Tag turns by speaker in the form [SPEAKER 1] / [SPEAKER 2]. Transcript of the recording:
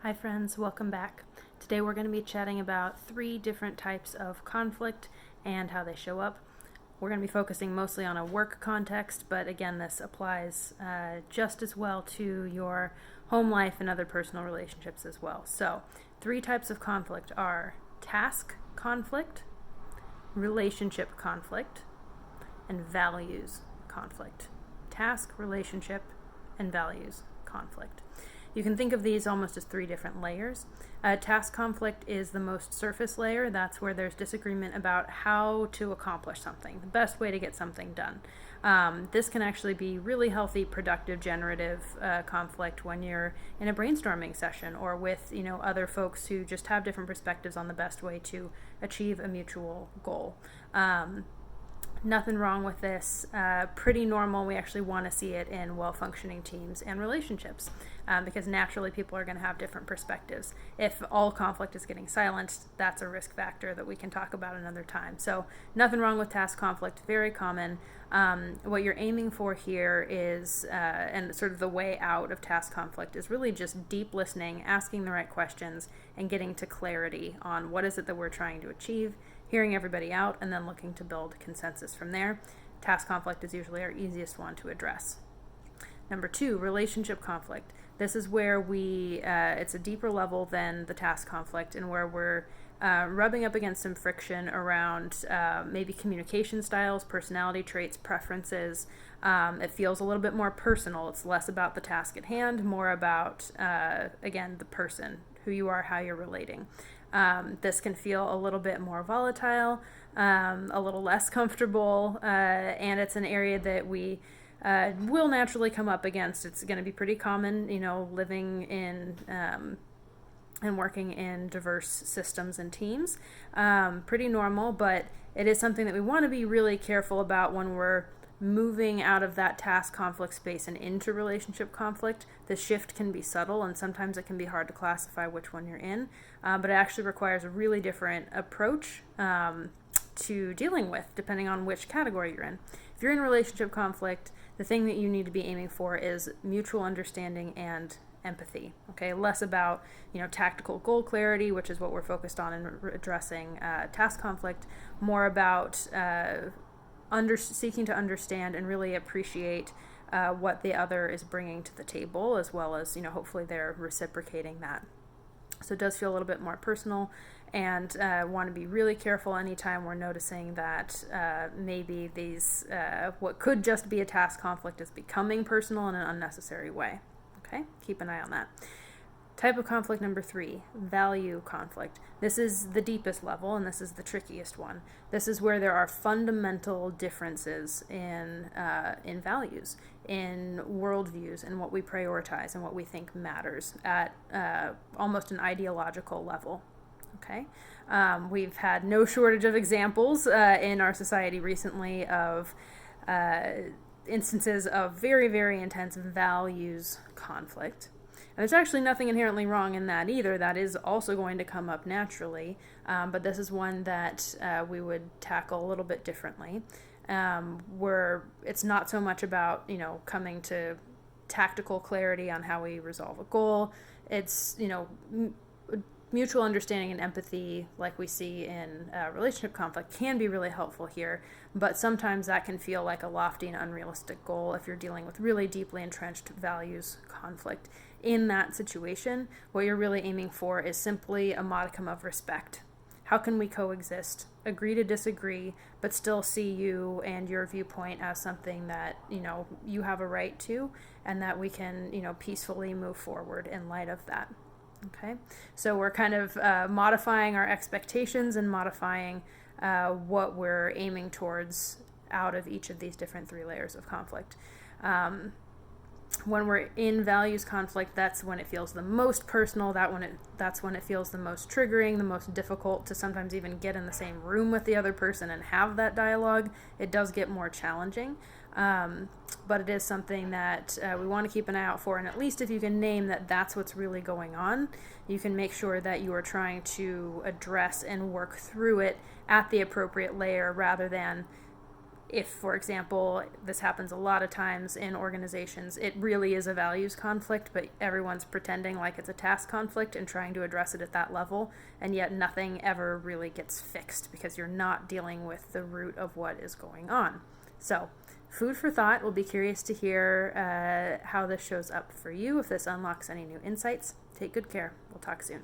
[SPEAKER 1] Hi friends, welcome back. Today we're going to be chatting about 3 different types of conflict and how they show up. We're going to be focusing mostly on a work context, but again, this applies just as well to your home life and other personal relationships as well. So, 3 types of conflict are task conflict, relationship conflict, and values conflict. Task, relationship, and values conflict. You can think of these almost as 3 different layers. Task conflict is the most surface layer. That's where there's disagreement about how to accomplish something, the best way to get something done. This can actually be really healthy, productive, generative conflict when you're in a brainstorming session or with other folks who just have different perspectives on the best way to achieve a mutual goal. Nothing wrong with this. Pretty normal. We actually want to see it in well-functioning teams and relationships because naturally people are going to have different perspectives. If all conflict is getting silenced, that's a risk factor that we can talk about another time. So nothing wrong with task conflict. Very common. What you're aiming for here is, and sort of the way out of task conflict is really just deep listening, asking the right questions, and getting to clarity on what is it that we're trying to achieve, hearing everybody out, and then looking to build consensus from there. Task conflict is usually our easiest one to address. Number 2, relationship conflict. This is where it's a deeper level than the task conflict and where we're rubbing up against some friction around maybe communication styles, personality traits, preferences. It feels a little bit more personal. It's less about the task at hand, more about, again, the person, who you are, how you're relating. This can feel a little bit more volatile, a little less comfortable, and it's an area that we will naturally come up against. It's going to be pretty common, living in and working in diverse systems and teams. Pretty normal, but it is something that we want to be really careful about when we're moving out of that task conflict space and into relationship conflict. The shift can be subtle and sometimes it can be hard to classify which one you're in, but it actually requires a really different approach to dealing with depending on which category you're in. If you're in relationship conflict, the thing that you need to be aiming for is mutual understanding and empathy. Okay, less about tactical goal clarity, which is what we're focused on in addressing task conflict, more about seeking to understand and really appreciate what the other is bringing to the table, as well as hopefully they're reciprocating that. So it does feel a little bit more personal, and want to be really careful anytime we're noticing that maybe these what could just be a task conflict is becoming personal in an unnecessary way. Okay, keep an eye on that. Type of conflict number 3, value conflict. This is the deepest level, and this is the trickiest one. This is where there are fundamental differences in values, in worldviews, and what we prioritize and what we think matters at almost an ideological level. Okay, we've had no shortage of examples in our society recently of instances of very, very intense values conflict. And there's actually nothing inherently wrong in that either. That is also going to come up naturally, but this is one that we would tackle a little bit differently, where it's not so much about coming to tactical clarity on how we resolve a goal. It's mutual understanding and empathy, like we see in relationship conflict, can be really helpful here, but sometimes that can feel like a lofty and unrealistic goal if you're dealing with really deeply entrenched values conflict. In that situation, what you're really aiming for is simply a modicum of respect. How can we coexist, agree to disagree, but still see you and your viewpoint as something that you have a right to, and that we can peacefully move forward in light of that. Okay, so we're kind of modifying our expectations and modifying what we're aiming towards out of each of these different 3 layers of conflict. When we're in values conflict, that's when it feels the most personal. That's when it feels the most triggering, the most difficult to sometimes even get in the same room with the other person and have that dialogue. It does get more challenging, but it is something that we want to keep an eye out for. And at least if you can name that that's what's really going on, you can make sure that you are trying to address and work through it at the appropriate layer rather than If, for example, this happens a lot of times in organizations, it really is a values conflict, but everyone's pretending like it's a task conflict and trying to address it at that level, and yet nothing ever really gets fixed because you're not dealing with the root of what is going on. So, food for thought. We'll be curious to hear how this shows up for you, if this unlocks any new insights. Take good care. We'll talk soon.